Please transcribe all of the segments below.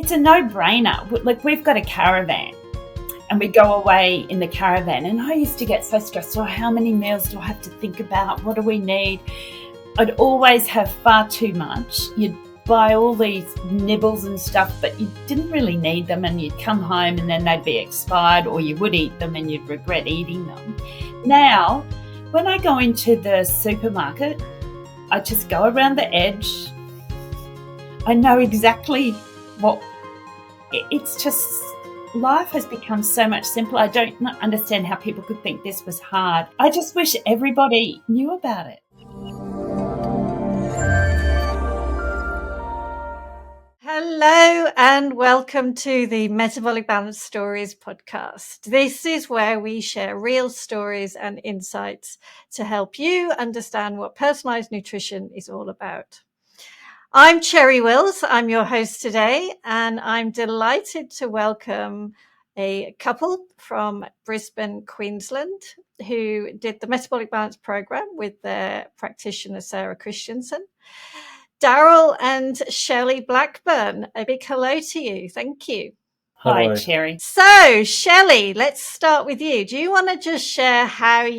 it's a no-brainer. Like, we've got a caravan and we go away in the caravan, and I used to get so stressed. Oh, how many meals do I have to think about? What do we need? I'd always have far too much. You'd buy all these nibbles and stuff, but you didn't really need them, and you'd come home and then they'd be expired, or you would eat them and you'd regret eating them. Now, when I go into the supermarket, I just go around the edge. I know exactly what, it's just, life has become so much simpler. I don't understand how people could think this was hard. I just wish everybody knew about it. Hello and welcome to the Metabolic Balance Stories podcast. This is where we share real stories and insights to help you understand what personalised nutrition is all about. I'm Cherry Wills. I'm your host today, and I'm delighted to welcome a couple from Brisbane, Queensland, who did the Metabolic Balance program with their practitioner, Sarah Christensen. Darryl and Shelley Blackburn, a big hello to you. Thank you. Hi, Cherry. So, Shelley, let's start with you. Do you want to just share how did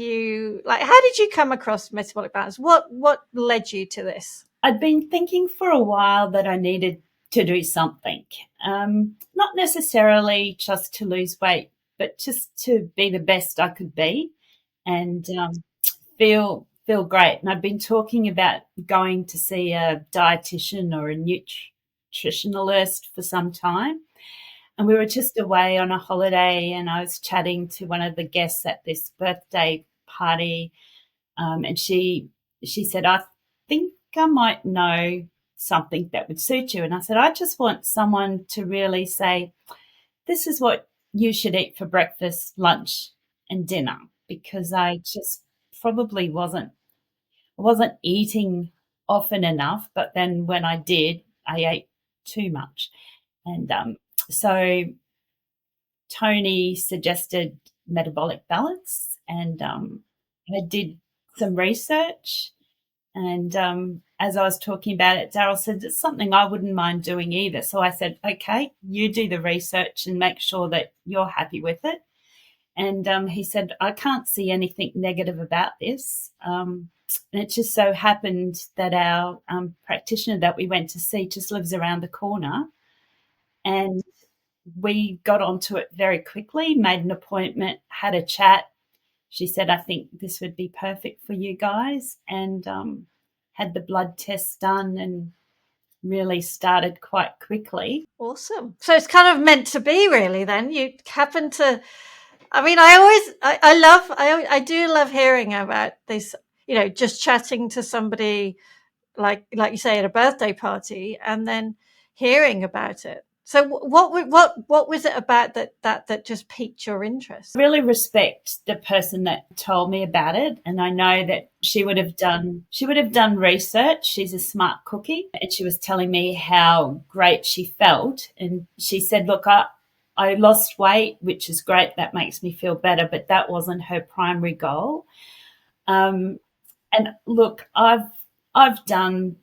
you come across Metabolic Balance? What led you to this? I'd been thinking for a while that I needed to do something, not necessarily just to lose weight, but just to be the best I could be and feel great. And I've been talking about going to see a dietitian or a nutritionalist for some time. And we were just away on a holiday, and I was chatting to one of the guests at this birthday party, and she said, I think I might know something that would suit you. And I said, I just want someone to really say, this is what you should eat for breakfast, lunch and dinner, because I just probably wasn't eating often enough, but then when I did, I ate too much. And so Tony suggested Metabolic Balance, and I did some research. And as I was talking about it, Darryl said it's something I wouldn't mind doing either. So I said, okay, you do the research and make sure that you're happy with it. And he said, I can't see anything negative about this. And it just so happened that our practitioner that we went to see just lives around the corner. And we got onto it very quickly, made an appointment, had a chat. She said, I think this would be perfect for you guys, and had the blood tests done and really started quite quickly. Awesome. So it's kind of meant to be, really, then. You happen to, I mean, I do love hearing about this, just chatting to somebody like you say at a birthday party and then hearing about it. So what was it about that just piqued your interest? I really respect the person that told me about it, and I know that she would have done research. She's a smart cookie, and she was telling me how great she felt. And she said, look, I lost weight, which is great. That makes me feel better, but that wasn't her primary goal. And look, I've done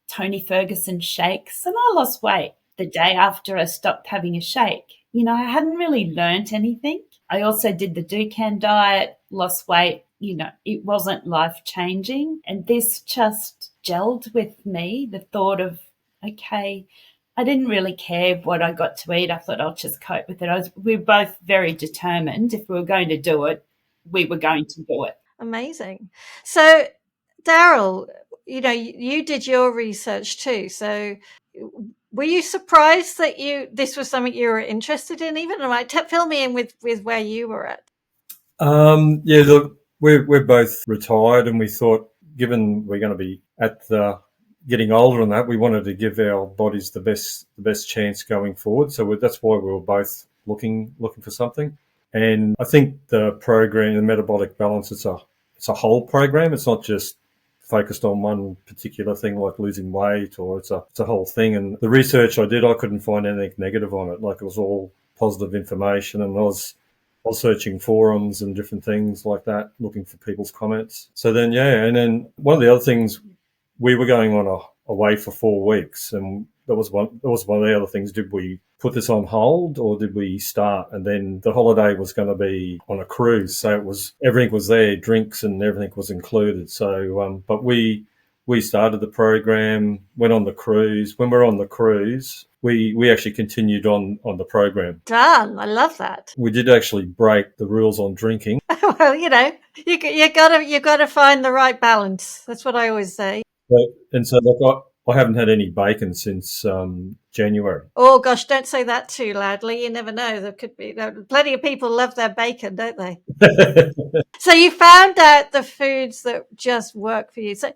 Tony Ferguson shakes, and I lost weight the day after I stopped having a shake. I hadn't really learnt anything. I also did the Dukan diet, lost weight. It wasn't life-changing. And this just gelled with me, the thought of, okay, I didn't really care what I got to eat. I thought I'll just cope with it. We were both very determined. If we were going to do it, we were going to do it. Amazing. So, Darryl, you did your research too. So were you surprised that this was something you were interested in even? Fill me in with where you were at. Yeah, look, we're both retired, and we thought, given we're going to be at getting older and that, we wanted to give our bodies the best chance going forward. So that's why we were both looking for something. And I think the program, the Metabolic Balance, it's a whole program. It's not just focused on one particular thing like losing weight, or it's a whole thing. And the research I did, I couldn't find anything negative on it. Like, it was all positive information, and I was searching forums and different things like that, looking for people's comments. So then, and then one of the other things, we were going on away for 4 weeks, and that was one of the other things. Did we put this on hold or did we start? And then the holiday was going to be on a cruise, so it was everything was there, drinks and everything was included. So, but we started the program, went on the cruise. When we're on the cruise, we actually continued on the program. Done. I love that. We did actually break the rules on drinking. Well, you gotta find the right balance. That's what I always say. So like I haven't had any bacon since January. Oh gosh, don't say that too loudly. You never know. There could be plenty of people love their bacon, don't they? So you found out the foods that just work for you. So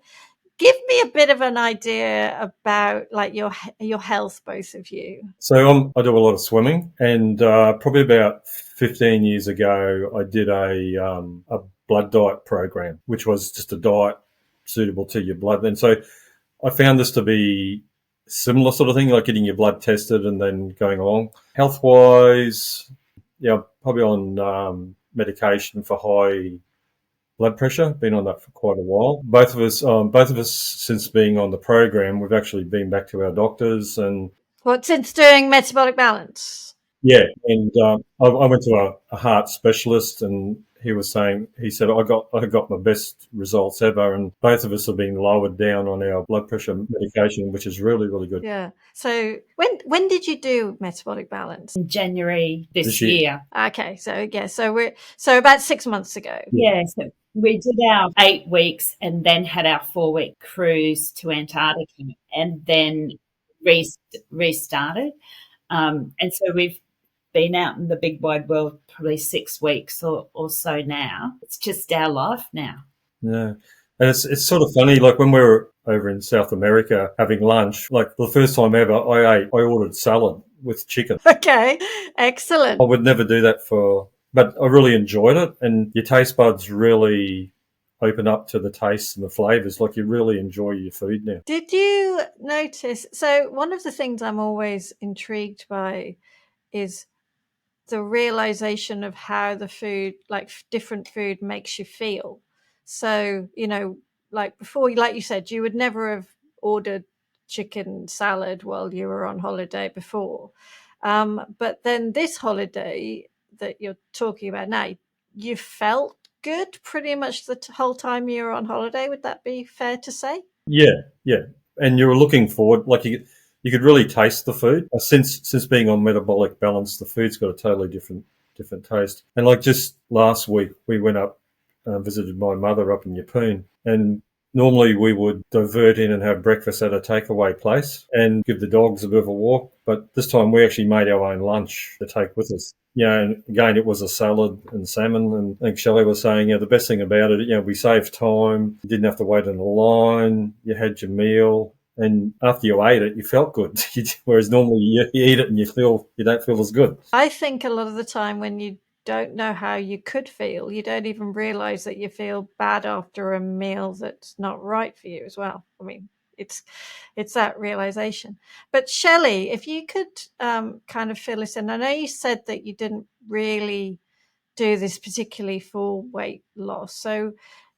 give me a bit of an idea about like your health, both of you. So I do a lot of swimming, and probably about 15 years ago, I did a blood diet program, which was just a diet suitable to your blood. And so I found this to be similar sort of thing, like getting your blood tested and then going along. Health-wise, yeah, probably on medication for high blood pressure. Been on that for quite a while. Both of us, since being on the program, we've actually been back to our doctors and. What, since doing Metabolic Balance? Yeah, and I went to a heart specialist, and he said I got my best results ever, and both of us have been lowered down on our blood pressure medication, which is really, really good. Yeah. So when did you do Metabolic Balance? In January this year. Okay, so yeah, so about 6 months ago. Yeah, so we did our 8 weeks and then had our 4-week cruise to Antarctica and then restarted. And so we've been out in the big wide world probably 6 weeks or so now. It's just our life now. Yeah. And it's sort of funny, like when we were over in South America having lunch, like the first time ever I ordered salad with chicken. Okay, excellent. I would never do that but I really enjoyed it, and your taste buds really open up to the tastes and the flavours. Like you really enjoy your food now. Did you notice? So one of the things I'm always intrigued by is the realization of how the food, like different food, makes you feel. So, like before, like you said, you would never have ordered chicken salad while you were on holiday before. But then this holiday that you're talking about now, you felt good pretty much the whole time you were on holiday. Would that be fair to say? Yeah. And you were looking forward, like you could really taste the food. Since being on Metabolic Balance, the food's got a totally different taste. And like just last week, we went up, visited my mother up in Yeppoon, and normally we would divert in and have breakfast at a takeaway place and give the dogs a bit of a walk. But this time we actually made our own lunch to take with us. And again, it was a salad and salmon. And I think Shelley was saying, the best thing about it, we saved time. You didn't have to wait in a line. You had your meal. And after you ate it, you felt good. Whereas normally you eat it and you don't feel as good. I think a lot of the time when you don't know how you could feel, you don't even realize that you feel bad after a meal that's not right for you as well. I mean, it's that realization. But Shelley, if you could kind of fill us in. I know you said that you didn't really do this particularly for weight loss. So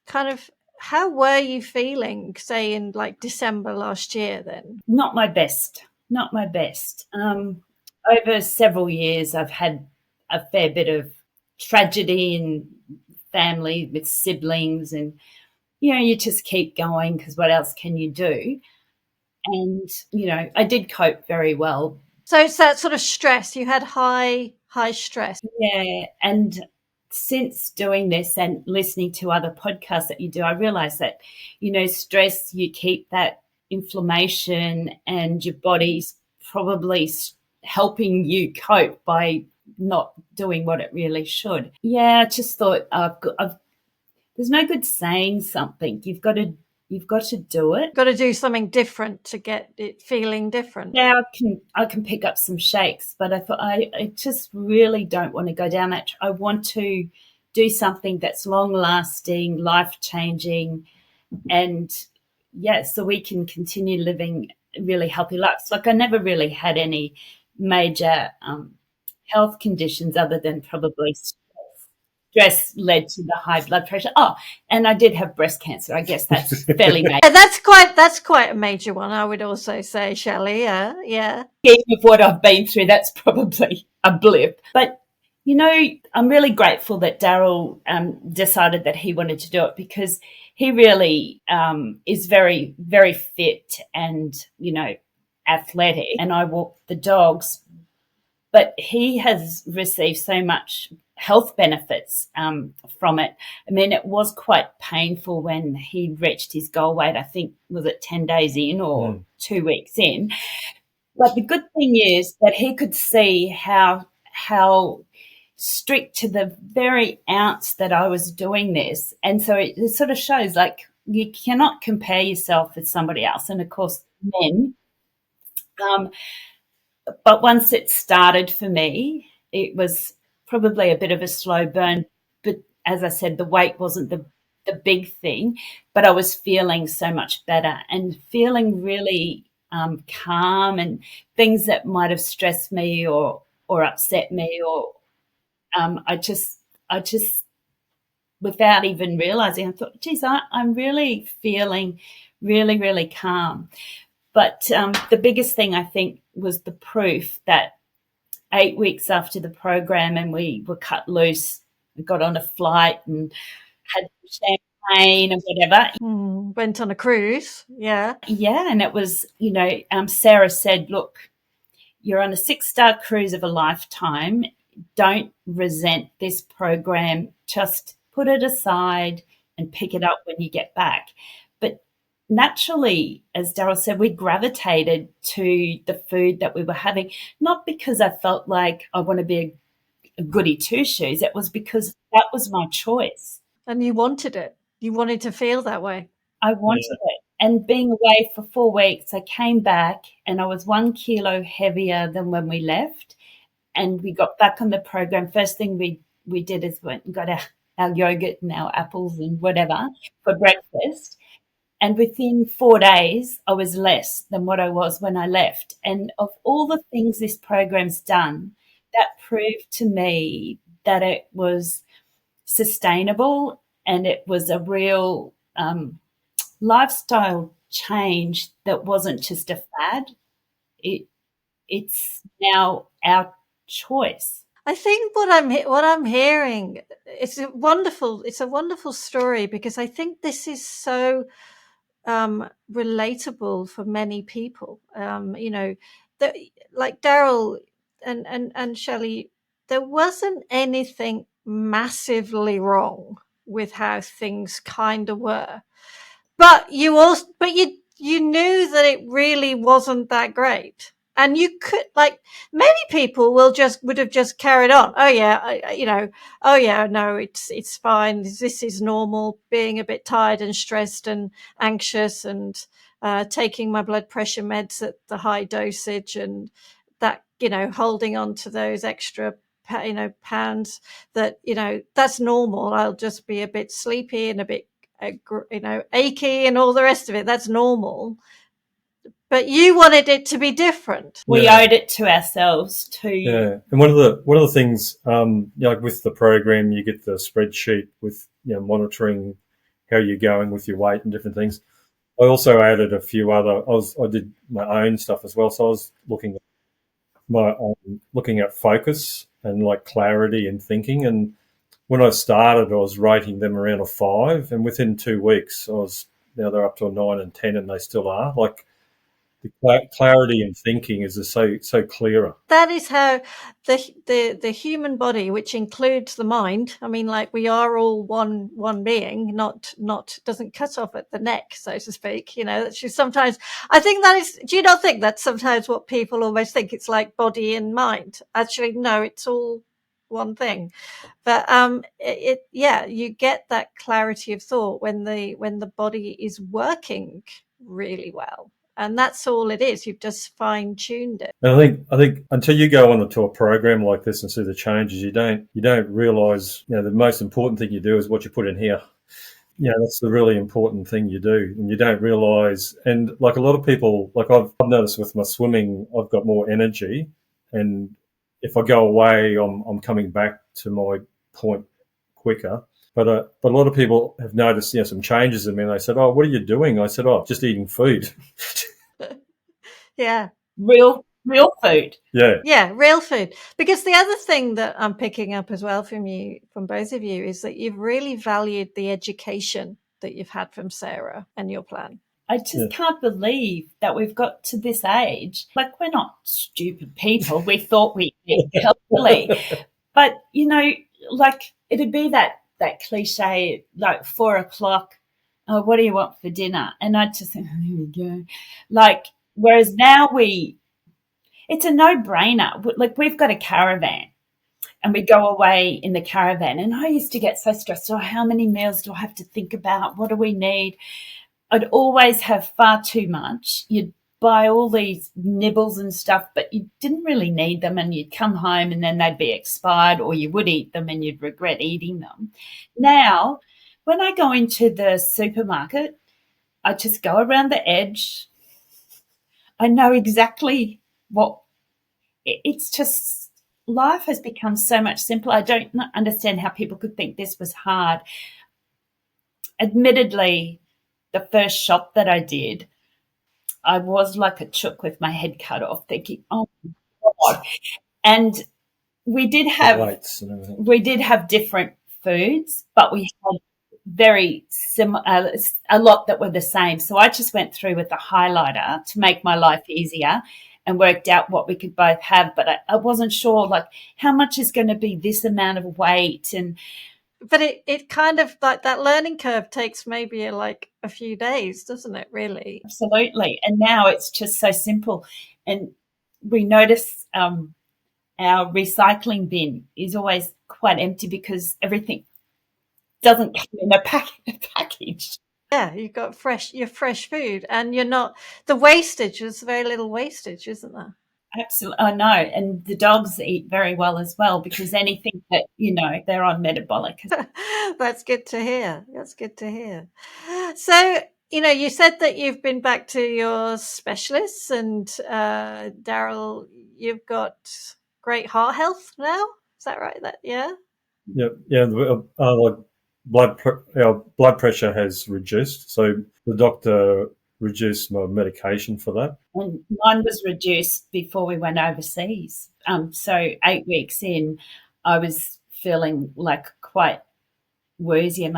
kind of how were you feeling, say, in like December last year then? Not my best. Over several years, I've had a fair bit of tragedy in family with siblings, and you just keep going because what else can you do? And I did cope very well. So it's that sort of stress. You had high stress. Yeah, and since doing this and listening to other podcasts that you do, I realize that stress, you keep that inflammation, and your body's probably helping you cope by not doing what it really should. Yeah, I just thought there's no good saying something. You've got to do it. Got to do something different to get it feeling different. Yeah, I can pick up some shakes, but I thought I just really don't want to go down that. I want to do something that's long lasting, life changing, and so we can continue living really healthy lives. Like I never really had any major health conditions other than probably stress. stress led to the high blood pressure. Oh, and I did have breast cancer. I guess that's fairly major. That's quite a major one, I would also say, Shelley. Yeah. Scheme of what I've been through, that's probably a blip. But, I'm really grateful that Darryl decided that he wanted to do it, because he really is very, very fit and, athletic. And I walk the dogs. But he has received so much health benefits from it. I mean, it was quite painful when he reached his goal weight. I think, was it 10 days in or 2 weeks in? But the good thing is that he could see how strict to the very ounce that I was doing this. And so it sort of shows, like, you cannot compare yourself with somebody else. And, of course, men. But once it started for me, it was probably a bit of a slow burn. But as I said, the weight wasn't the big thing, but I was feeling so much better and feeling really calm, and things that might have stressed me or upset me, or I just without even realizing, I thought, geez, I'm really feeling really, really calm. But the biggest thing, I think, was the proof that 8 weeks after the program, and we were cut loose, we got on a flight and had champagne and whatever. Went on a cruise, yeah. Yeah, and it was, Sarah said, look, you're on a 6-star cruise of a lifetime. Don't resent this program. Just put it aside and pick it up when you get back. But naturally, as Darryl said, we gravitated to the food that we were having, not because I felt like I want to be a goody two-shoes. It was because that was my choice. And you wanted it. You wanted to feel that way. I wanted it. And being away for 4 weeks, I came back and I was 1 kilo heavier than when we left. And we got back on the program. First thing we did is went and got our yogurt and our apples and whatever for breakfast. And within 4 days, I was less than what I was when I left. And of all the things this program's done, that proved to me that it was sustainable and it was a real lifestyle change that wasn't just a fad. It's now our choice. I think what I'm hearing, it's a wonderful story, because I think this is so relatable for many people. That, like Darryl and Shelley, there wasn't anything massively wrong with how things kind of were, but you knew that it really wasn't that great. And you could, like, many people would have just carried on. Oh yeah, oh yeah, no, it's fine. This is normal, being a bit tired and stressed and anxious, and taking my blood pressure meds at the high dosage, and that, holding on to those extra, pounds, that, that's normal. I'll just be a bit sleepy and a bit, achy and all the rest of it. That's normal. But you wanted it to be different. We owed it to ourselves too. Yeah, and one of the things, like with the program, you get the spreadsheet with monitoring how you're going with your weight and different things. I also added a few other. I did my own stuff as well. So I was looking at focus and like clarity and thinking. And when I started, I was rating them around a 5, and within 2 weeks, now they're up to a 9 and 10, and they still are. Like, the clarity and thinking is so clearer. That is how the human body, which includes the mind, I mean, like, we are all one being, not doesn't cut off at the neck, so to speak. That's just sometimes, I think that is. Do you not think that's sometimes what people almost think? It's like body and mind. Actually, no, it's all one thing. But you get that clarity of thought when the body is working really well. And that's all it is. You've just fine-tuned it. And I think until you go onto a program like this and see the changes, you don't realise, the most important thing you do is what you put in here. That's the really important thing you do, and you don't realise. And like a lot of people, like I've noticed with my swimming, I've got more energy, and if I go away, I'm coming back to my point quicker. But a lot of people have noticed, some changes in me, and they said, "Oh, what are you doing?" I said, "Oh, just eating food." Yeah. Real food. Yeah, real food. Because the other thing that I'm picking up as well from both of you, is that you've really valued the education that you've had from Sarah and your plan. I just can't believe that we've got to this age. Like, we're not stupid people. We thought we ate healthily. But, like, it'd be that cliche, like 4:00, oh, what do you want for dinner? And I'd just think, oh, here we go. Like, whereas now it's a no-brainer. Like, we've got a caravan and we go away in the caravan. And I used to get so stressed. Oh, how many meals do I have to think about? What do we need? I'd always have far too much. You'd buy all these nibbles and stuff, but you didn't really need them, and you'd come home and then they'd be expired, or you would eat them and you'd regret eating them. Now, when I go into the supermarket, I just go around the edge. I know exactly what it's just, life has become so much simpler. I don't understand how people could think this was hard. Admittedly, the first shop that I did, I was like a chook with my head cut off, thinking, "Oh my God!" And we did have different foods, but we had very similar, a lot that were the same. So I just went through with the highlighter to make my life easier and worked out what we could both have. But I wasn't sure, like, how much is going to be this amount of weight. But it kind of, like, that learning curve takes maybe like a few days, doesn't it, really? Absolutely. And now it's just so simple. And we notice our recycling bin is always quite empty because everything doesn't come in a package. Yeah, you've got your fresh food, and you're not, the wastage, there's very little wastage, isn't there? Absolutely. I know. And the dogs eat very well as well, because anything that, they're on metabolic. That's good to hear. That's good to hear. So, you said that you've been back to your specialists, and Darryl, you've got great heart health now. Is that right? Yeah. Our blood pressure has reduced, so the doctor reduced my medication for that. And mine was reduced before we went overseas. So 8 weeks in, I was feeling like quite woozy.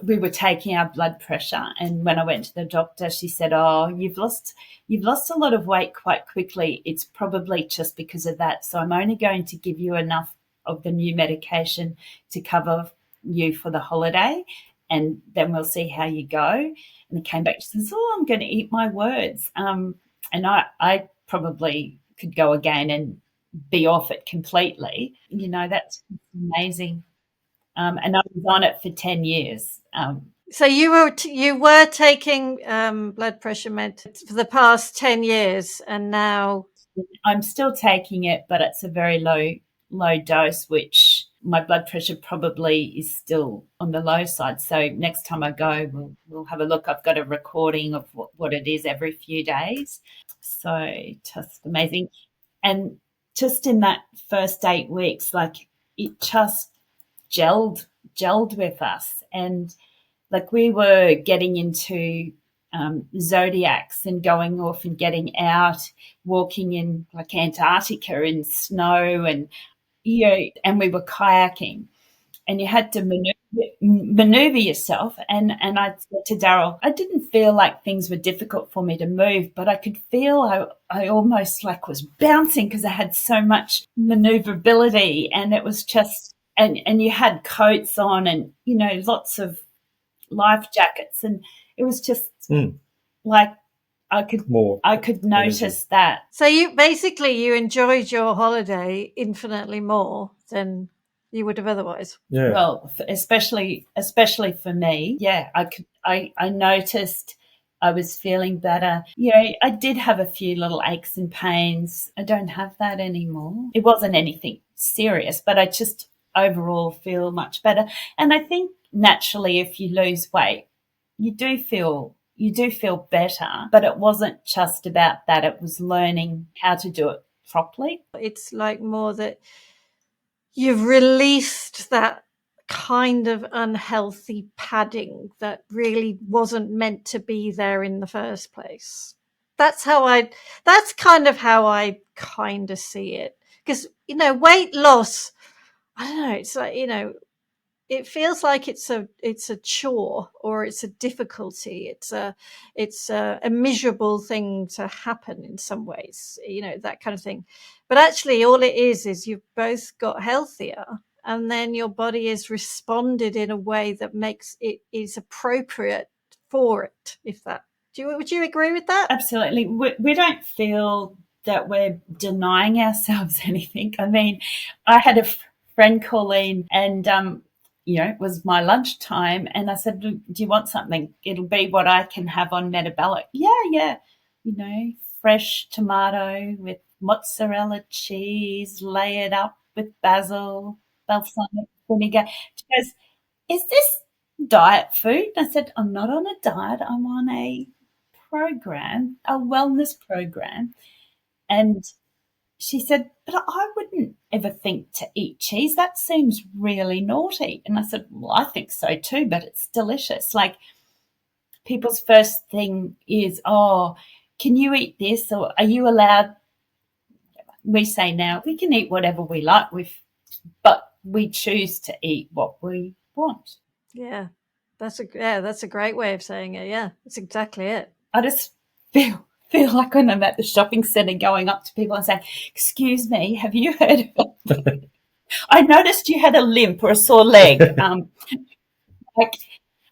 We were taking our blood pressure, and when I went to the doctor, she said, "Oh, you've lost a lot of weight quite quickly. It's probably just because of that. So I'm only going to give you enough of the new medication to cover you for the holiday, and then we'll see how you go." And it came back, she says, "Oh, I'm going to eat my words." And I probably could go again and be off it completely. That's amazing. And I was on it for 10 years. So you were taking blood pressure med for the past 10 years, and now I'm still taking it, but it's a very low dose, which my blood pressure probably is still on the low side. So next time I go, we'll have a look. I've got a recording of what it is every few days. So just amazing. And just in that first 8 weeks, like, it just gelled with us. And like, we were getting into zodiacs and going off and getting out, walking in like Antarctica in snow, and and we were kayaking, and you had to maneuver yourself. And I said to Darryl, I didn't feel like things were difficult for me to move, but I could feel I almost like was bouncing because I had so much maneuverability, and it was just, and you had coats on, and lots of life jackets, and it was just like I could notice that. So you enjoyed your holiday infinitely more than you would have otherwise. Yeah. Well, especially for me, yeah, I noticed I was feeling better. I did have a few little aches and pains. I don't have that anymore. It wasn't anything serious, but I just overall feel much better. And I think naturally, if you lose weight, you do feel better, but it wasn't just about that. It was learning how to do it properly. It's like more that you've released that kind of unhealthy padding that really wasn't meant to be there in the first place. That's kind of how I kind of see it. Because, weight loss, I don't know, it's like, it feels like it's a chore, or it's a difficulty. It's a immeasurable thing to happen in some ways, that kind of thing. But actually, all it is you've both got healthier, and then your body has responded in a way that makes it is appropriate for it. Would you agree with that? Absolutely. We don't feel that we're denying ourselves anything. I mean, I had a friend call in, and it was my lunchtime, and I said, do you want something? It'll be what I can have on Metabolic. Yeah. Fresh tomato with mozzarella cheese, layered up with basil, balsamic vinegar. She goes, is this diet food? I said, I'm not on a diet. I'm on a wellness program. And she said, but I wouldn't ever think to eat cheese. That seems really naughty. And I said, well, I think so too, but it's delicious. Like, people's first thing is, oh, can you eat this? Or are you allowed? We say now we can eat whatever we like, but we choose to eat what we want. Yeah, that's a great way of saying it. Yeah, that's exactly it. I just feel like when I'm at the shopping centre going up to people and saying, excuse me, have you heard of it? I noticed you had a limp or a sore leg.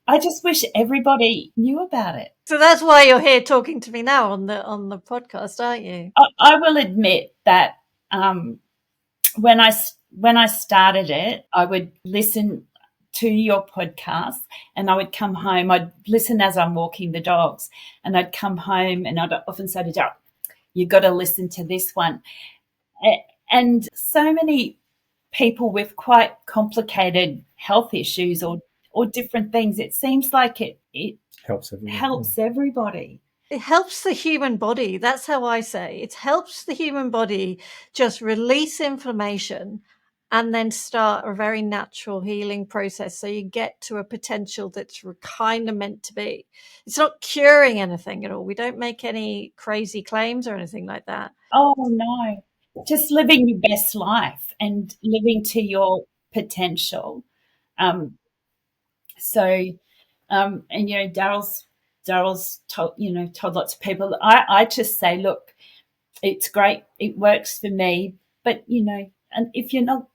I just wish everybody knew about it. So that's why you're here talking to me now on the podcast, aren't you? I will admit that when I started it, I would listen to your podcast, and I would come home. I'd listen as I'm walking the dogs, and I'd come home, and I'd often say to Darryl, you've got to listen to this one. And so many people with quite complicated health issues or different things, it seems like it helps everybody. It helps the human body. That's how I say. It helps the human body just release inflammation and then start a very natural healing process. So you get to a potential that's kind of meant to be. It's not curing anything at all. We don't make any crazy claims or anything like that. Oh, no. Just living your best life and living to your potential. And Darryl's told lots of people. I just say, look, it's great, it works for me, but and if you're not,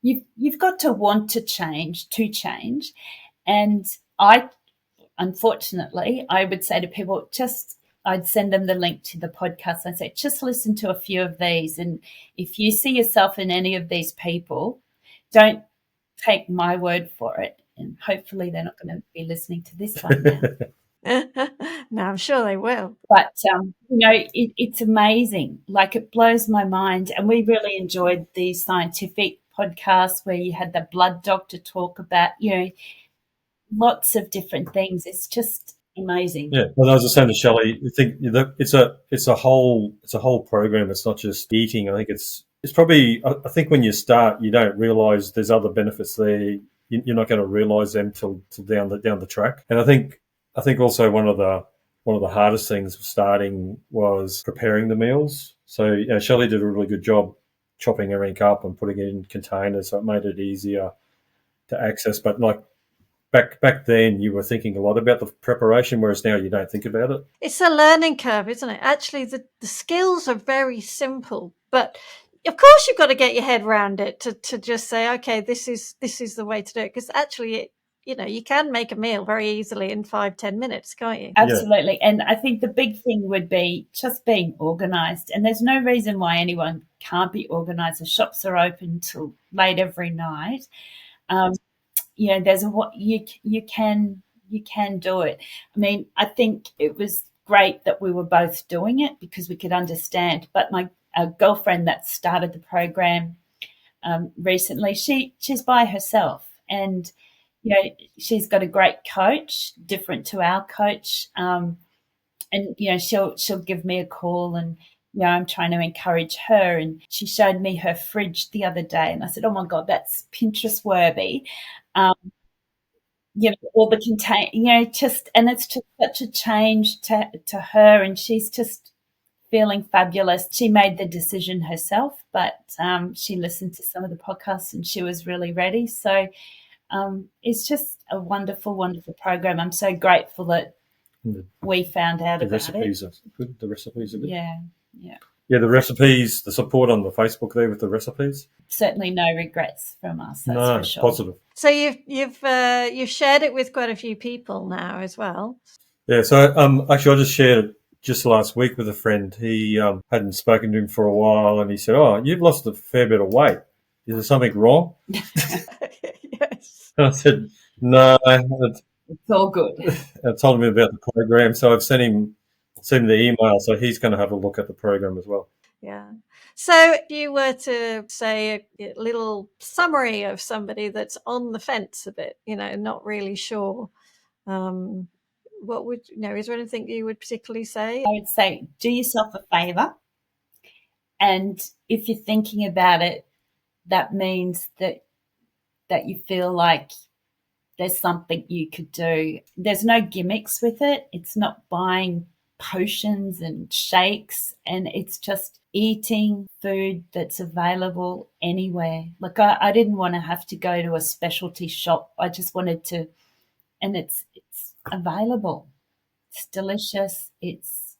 you've got to want to change. And unfortunately, I would say to people, I'd send them the link to the podcast. I'd say, just listen to a few of these, and if you see yourself in any of these people, don't take my word for it. And hopefully they're not going to be listening to this one now. No, I'm sure they will. But, it's amazing. Like, it blows my mind. And we really enjoyed the scientific podcast where you had the blood doctor talk about, lots of different things. It's just amazing. Yeah. Well, I was just saying to Shelley, I think it's a whole program. It's not just eating. I think it's probably, I think when you start, you don't realise there's other benefits there. You're not going to realise them till down the track. And I think also one of the hardest things starting was preparing the meals. So Shelley did a really good job chopping everything up and putting it in containers, so it made it easier to access. But like back then, you were thinking a lot about the preparation, whereas now you don't think about it. It's a learning curve, isn't it? Actually, the skills are very simple, but of course you've got to get your head around it to just say, okay, this is the way to do it. Because actually, you can make a meal very easily in 5-10 minutes, can't you? Absolutely. Yeah. And I think the big thing would be just being organised. And there's no reason why anyone can't be organised. The shops are open till late every night. There's you can do it. I mean, I think it was great that we were both doing it because we could understand. But my girlfriend that started the program recently, she's by herself, and she's got a great coach, different to our coach, and she'll give me a call, and I'm trying to encourage her. And she showed me her fridge the other day, and I said, "Oh my God, that's Pinterest worthy." Um, all the contain, just, and it's just such a change to her, and she's just feeling fabulous. She made the decision herself, but she listened to some of the podcasts and she was really ready. So it's just a wonderful, wonderful program. I'm so grateful that we found out The about recipes it. are good. The recipes are good. Yeah. Yeah, the recipes, the support on the Facebook there with the recipes. Certainly no regrets from us, that's No, for sure. positive. So you've shared it with quite a few people now as well. Yeah, so actually I just shared it just last week with a friend. He hadn't spoken to him for a while, and he said, "Oh, you've lost a fair bit of weight. Is there something wrong?" Yes. And I said, "No." It's all good. I told him about the program, so I've sent him the email, so he's going to have a look at the program as well. Yeah. So if you were to say a little summary of somebody that's on the fence a bit, not really sure, what would, is there anything you would particularly say? I would say do yourself a favour, and if you're thinking about it, that means that you feel like there's something you could do. There's no gimmicks with it. It's not buying potions and shakes, and it's just eating food that's available anywhere. Like I didn't want to have to go to a specialty shop. I just wanted to, and it's available. It's delicious. It's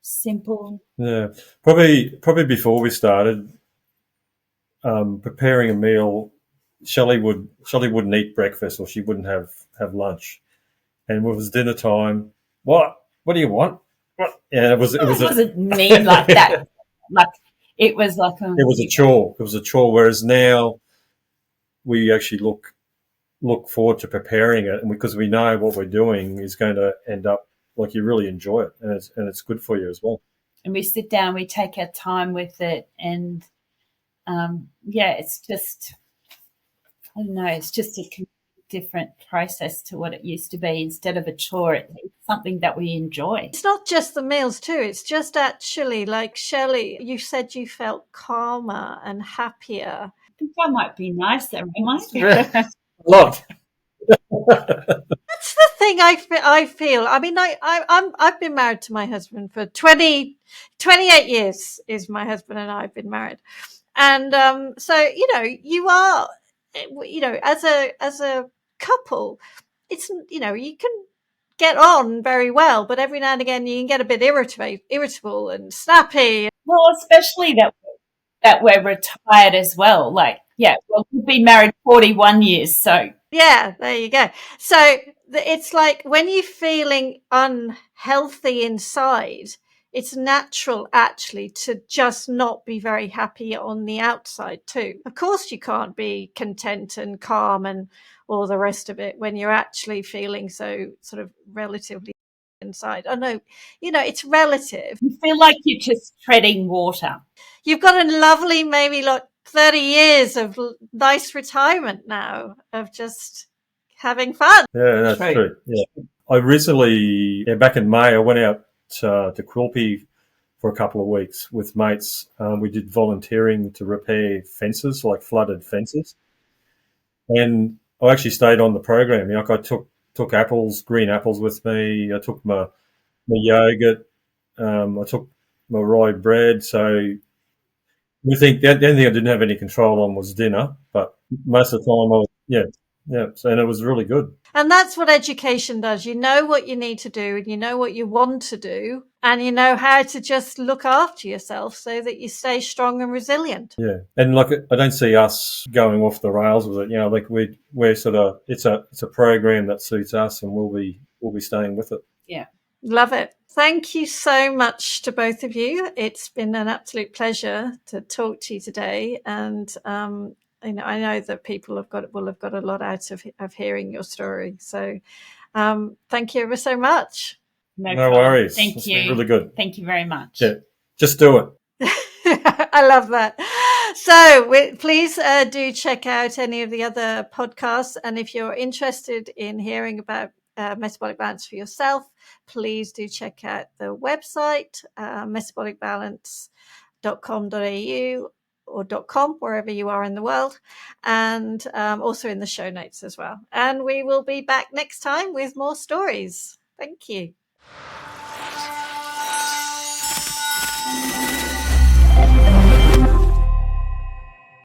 simple. Yeah, probably before we started preparing a meal, Shelley wouldn't eat breakfast, or she wouldn't have lunch, and when it was dinner time, what do you want? What? Yeah, it wasn't mean like that. Like it was like it was a chore. It was a chore. Whereas now we actually look forward to preparing it, and because we know what we're doing is going to end up like you really enjoy it, and it's good for you as well. And we sit down, we take our time with it, and it's just, I don't know, it's just a different process to what it used to be. Instead of a chore, it's something that we enjoy. It's not just the meals too. It's just actually, like Shelley, you said you felt calmer and happier. I think I might be nicer, am I? A lot. That's the thing I feel. I mean, I've been married to my husband for 28 years is my husband and I have been married. And so, you are, as a couple, it's, you can get on very well, but every now and again you can get a bit irritable and snappy. Well, especially that we're retired as well. Like, we've been married 41 years, so. Yeah, there you go. So it's like when you're feeling unhealthy inside, it's natural actually to just not be very happy on the outside too. Of course, you can't be content and calm and all the rest of it when you're actually feeling so sort of relatively inside. I know, it's relative. You feel like you're just treading water. You've got a lovely, maybe 30 years of nice retirement now of just having fun. Yeah, that's true. Yeah, I recently, back in May, I went out to Quilpie for a couple of weeks with mates. We did volunteering to repair fences, like flooded fences, and I actually stayed on the program. Like I took apples, green apples with me. I took my yogurt. I took my rye bread. So we think the only thing I didn't have any control on was dinner, but most of the time I was, so, and it was really good. And that's what education does. You know what you need to do, and you know what you want to do, and you know how to just look after yourself so that you stay strong and resilient. Yeah, and like I don't see us going off the rails with it. Like we're sort of it's a program that suits us, and we'll be staying with it. Yeah, love it. Thank you so much to both of you. It's been an absolute pleasure to talk to you today, and I know that people will have got a lot out of hearing your story. So thank you ever so much. No worries. Thank you. Been really good. Thank you very much. Yeah, just do it. I love that. So please do check out any of the other podcasts. And if you're interested in hearing about Metabolic Balance for yourself, please do check out the website, metabolicbalance.com.au or .com, wherever you are in the world, and also in the show notes as well. And we will be back next time with more stories. Thank you.